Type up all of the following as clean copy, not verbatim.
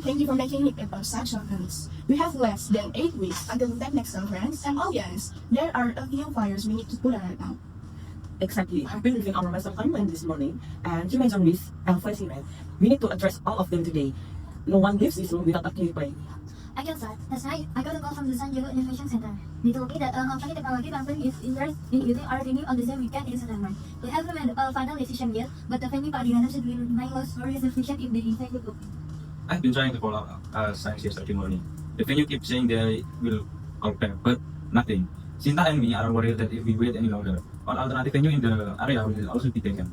Thank you for making it about such openness. We have less than 8 weeks until the next conference, and I'll be honest, there are a few fires we need to put out right now. Exactly. I've been reviewing our master timeline this morning, and two major risks are facing red. We need to address all of them today. No one leaves this room without a clear plan. I can start. That's right. I got a call from the San Diego Innovation Center. They told me that a company technology company is interested in using our venue on the same weekend in September. They haven't made a final decision yet, but the venue coordinator will remind us for reservation if they decide to go. I've been trying to follow up science yesterday morning. The venue keeps saying they will compare, but nothing. Sinta and me are worried that if we wait any longer, all alternative venue in the area will also be taken.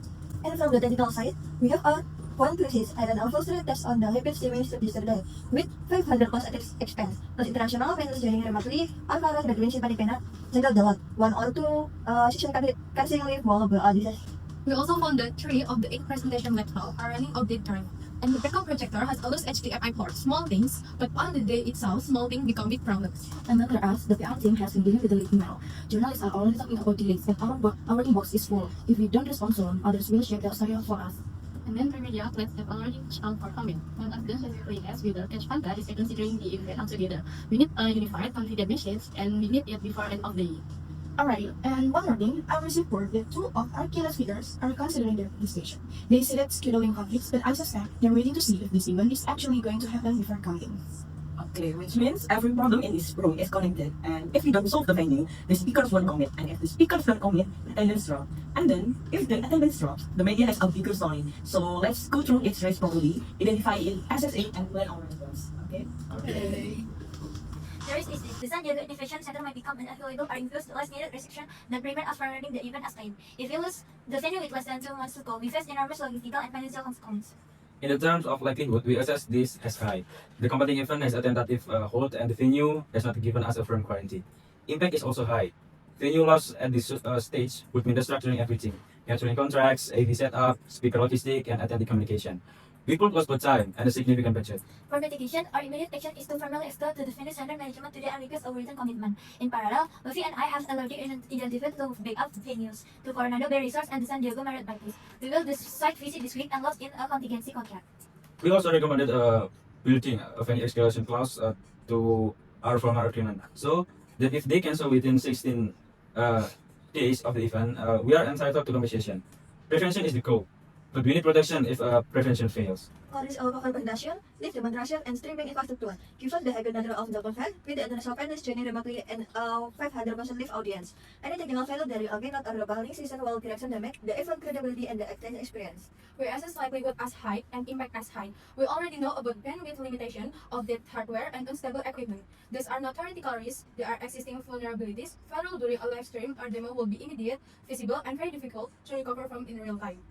And from the technical side, we have a one thesis and an unfiltered test on the hybrid streaming yesterday with 500 cost expense. Plus international vendors joining remotely, Alvaro, the Green Simpani Pena, single dot, 1 or 2 session cancelling leave multiple audiences. We also found that 3 of the 8 presentation laptops are running out of time. And the backup projector has a loose HDMI port, small things, but on the day itself, small things become big problems. Another us, the PR team has been dealing with the leaking mail. Journalists are already talking about delays, and our inbox is full. If we don't respond soon, others will share their story for us. And then media outlets have already reached out for comment. One of them specifically asked whether Catch Panda is considering the event altogether. We need a unified, confident message, and we need it before end of the year. Alright, and one more thing, I received word that 2 of our key speakers are considering their participation. They said that scheduling conflicts, but I suspect they're waiting to see if this event is actually going to happen before coming. Okay, which means every problem in this room is connected, and if we don't solve the venue, the speakers won't commit, and if the speakers don't commit, the attendance drops. And then, if the attendance drops, the media has a bigger story. So let's go through each race properly, identify it SSA, and plan our response. Okay? Okay. There is this. The San Diego Innovation Center might become unavailable or impose the last needed restriction that prevent us from running the event as planned. If we lose the venue with less than 2 months to go, we face enormous logistical and financial consequences. In the terms of likelihood, we assess this as high. The competing event has a tentative hold, and the venue has not given us a firm guarantee. Impact is also high. Venue loss at this stage would mean restructuring everything: catering contracts, AV setup, speaker logistic, and attendee communication. We could lose both time and a significant budget. For mitigation, our immediate action is to formally escalate to the venue center management today and request a written commitment. In parallel, Luffy and I have already identified two backup venues, the Coronado Bay Resort and the San Diego Marriott Barclays. We will do site visit this week and lock in a contingency contract. We also recommended building a venue escalation clause to our former agreement, so that if they cancel within 16 days of the event, we are entitled to compensation. Prevention is the goal, but we need protection if prevention fails. College of Recommendation, Lift Demonstration, and Streaming Infrastructure. Given the hybrid nature of the event, with the international vendors joining remotely and 500% live audience, any technical failure that will again not a global season will correction damage the event credibility and the exchange experience. We assess likelihood as high and impact as high. We already know about bandwidth limitation of that hardware and unstable equipment. These are not theoretical risks, they are existing vulnerabilities. Failure during a live stream or demo will be immediate, visible, and very difficult to recover from in real time.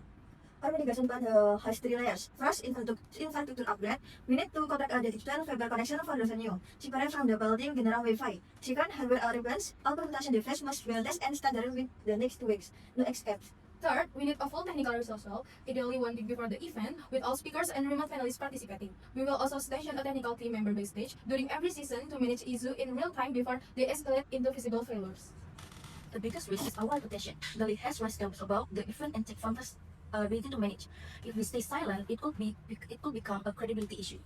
Our mitigation plan has 3 layers. First, infrastructure upgrade. We need to contact a digital fiber connection for the venue, separate from the building general Wi-Fi. Second, hardware replacements. All presentation devices must be less and standard with the next 2 weeks. No escapes. Third, we need a full technical rehearsal, ideally 1 week before the event, with all speakers and remote panelists participating. We will also station a technical team member backstage during every season to manage issues in real time before they escalate into visible failures. The biggest risk is our reputation. The league has raised doubts about the event and tech funders' ability to manage. If we stay silent, it could become a credibility issue.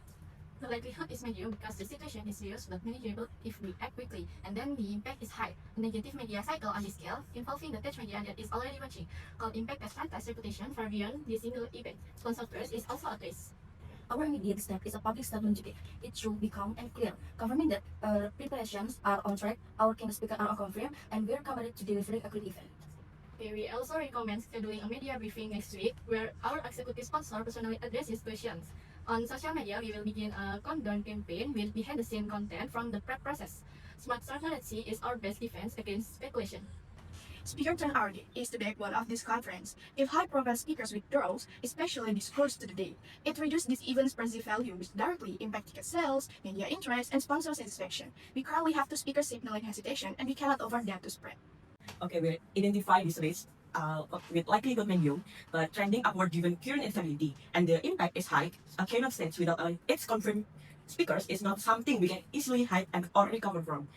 The likelihood is medium because the situation is serious but manageable if we act quickly, and then the impact is high. A negative media cycle on this scale, involving the tech media that is already watching, called impact as fantastic reputation for beyond the single event. Sponsor first is also a risk. Our immediate step is a public statement today. It should become clear, confirming that preparations are on track, our key speakers are confirmed, and we are committed to delivering a great event. We also recommend scheduling a media briefing next week where our executive sponsor personally addresses questions. On social media, we will begin a countdown campaign with behind-the-scene content from the prep process. Smart transparency is our best defense against speculation. Speaker turnout is the backbone of this conference. If high-profile speakers withdraws, especially this close to the date, it reduces this event's perceived value, which directly impact ticket sales, media interest, and sponsor satisfaction. We currently have 2 speakers signaling hesitation, and we cannot afford that to spread. Okay, we identify this risk with likelihood menu, but trending upward given current instability, and the impact is high. A keynote stage without its confirmed speakers is not something we can easily hide and or recover from.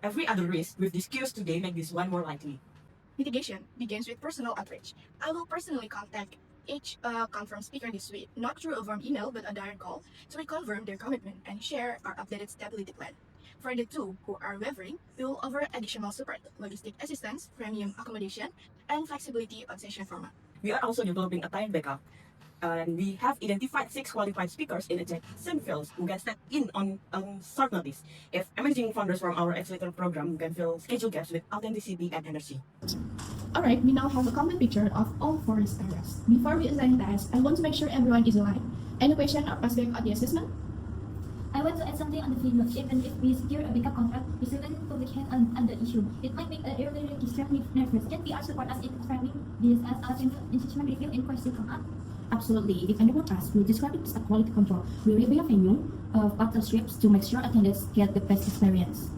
Every other risk with this cues today make this one more likely. Mitigation begins with personal outreach. I will personally contact Each confirmed speaker this week, not through a warm email but a direct call, to reconfirm their commitment and share our updated stability plan. For the two who are wavering, we will offer additional support, logistic assistance, premium accommodation, and flexibility on session format. We are also developing a time backup, and we have identified 6 qualified speakers in adjacent fields who can step in on short notice. If emerging founders from our accelerator program can fill schedule gaps with authenticity and energy. Alright, we now have a complete picture of all 4 risk areas. Before we assign tasks, I want to make sure everyone is aligned. Any question or feedback on the assessment? I want to add something on the field. Even if we secure a backup contract, we still can public hand on the issue. It might make an early registrar nervous. Can PR support us in framing this as a engagement review in course to come up? Absolutely. If anyone asks, we'll describe it as a quality control. We'll review a venue of partnerships to make sure attendants get the best experience.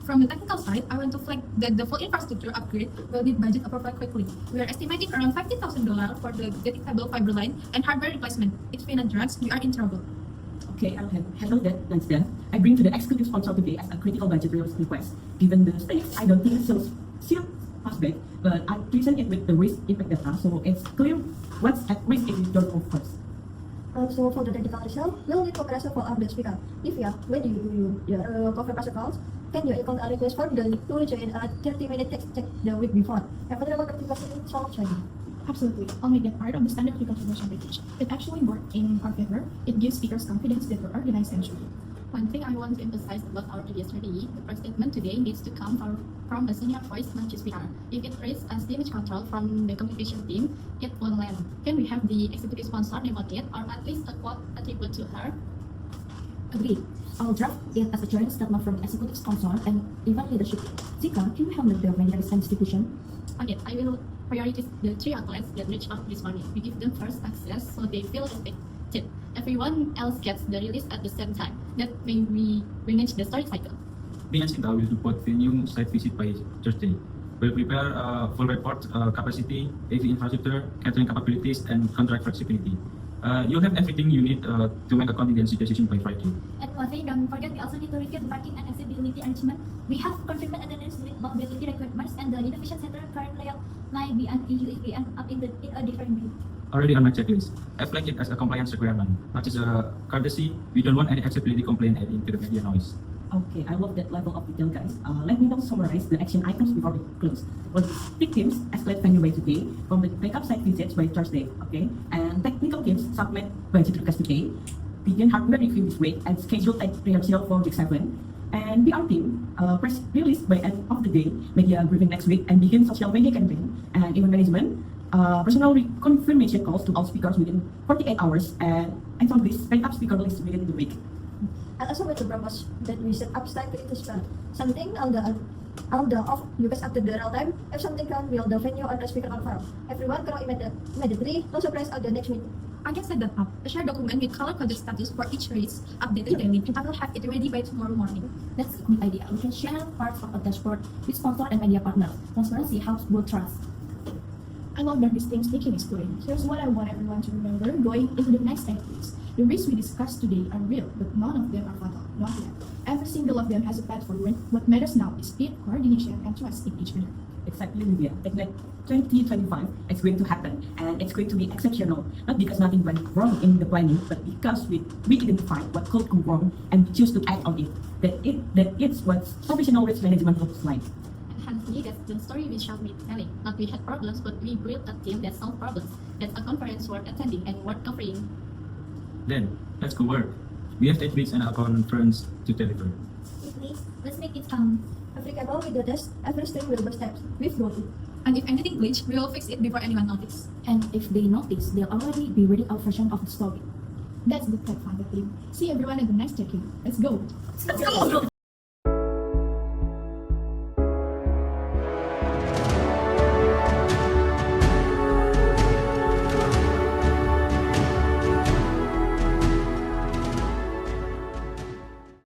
From the technical side, I want to flag that the full infrastructure upgrade will need budget approval quickly. We are estimating around $50,000 for the detectable fiber line and hardware replacement. If peanut drugs, we are in trouble. Okay, I'll handle that instead. I bring to the executive sponsor today as a critical budget request. Given the stakes, I don't think sales still pass back, but I present it with the risk impact data, so it's clear what's at risk if you don't go first. So for the technical result, we'll need compressor for update speaker. If yeah, when you do your compressor calls, can you icon a request for the to rejoin a 30-minute text check the week before? Available application solves ready. Absolutely. I'll make that part of the standard reconfirmation package. It actually worked in our favor. It gives speakers confidence that we're organized and sure. One thing I want to emphasize about our previous strategy, the first statement today needs to come from a senior voice, not just PR. If it raised as damage control from the communication team, it won't land. Can we have the executive sponsor demote it, or at least a quote attribute to her? Agreed. I'll draft it as a joint statement from the executive sponsor and even leadership team. Zika, can we handle the vendor distribution? Okay, I will prioritize the 3 outlets that reach out this morning. We give them first access so they feel respected. Everyone else gets the release at the same time. That way we manage the storage cycle. Me and Sinta will report venue site visit by Thursday. We'll prepare a full report, capacity, AV infrastructure, catering capabilities, and contract flexibility. You'll have everything you need to make a contingency decision by Friday. And one thing, don't forget, we also need to review the parking and accessibility arrangement. We have confirmed attendance with mobility requirements, and the innovation center current layout might be an issue if we end up in a different view. Already on my checklist. I flagged it as a compliance requirement, not just a courtesy. We don't want any accessibility complaint adding to the media noise. Okay, I love that level of detail, guys. Let me now summarize the action items before we close. Logistic teams escalate venue by today, from the backup site visits by Thursday, okay? And technical teams submit budget request today, begin hardware review this week, and schedule tech rehearsal for week 7. And PR team, press release by end of the day, media briefing next week, and begin social media campaign. And event management, personal confirmation calls to all speakers within 48 hours, and on this backup speaker list within the week. I also want to propose that we set up Skype to spell something on the off you guys after the real time. If something can will the venue on the speaker confirm. Everyone can immediately, no surprise on the next meeting. I can set that up. A shared document with color-coded status for each race, updated daily, and I will have it ready by tomorrow morning. That's a good idea. We can share parts of a dashboard with sponsor and media partners. Transparency helps build trust. I love that this thing's taking is going. Here's what I want everyone to remember going into the next 10 weeks. The risks we discussed today are real, but none of them are fatal. Not yet. Every single of them has a path forward. What matters now is speed, coordination, and trust in each other. Exactly, Lydia. Ignite 2025, it's going to happen, and it's going to be exceptional. Not because nothing went wrong in the planning, but because we identified what could go wrong and we choose to act on it. That it's what professional risk management looks like. And honestly, that's the story we shall be telling. Not we had problems, but we built a team that solved problems. That's a conference worth attending and worth covering. Then, let's go work. We have 8 weeks and a conference to deliver. Please, let's make it count. Applicable with the test, every stream will be steps. We've got it. And if anything glitch, we will fix it before anyone notices. And if they notice, they'll already be reading our version of the story. That's the Tech Founder team. See everyone in the next check-in. Let's go! Let's go!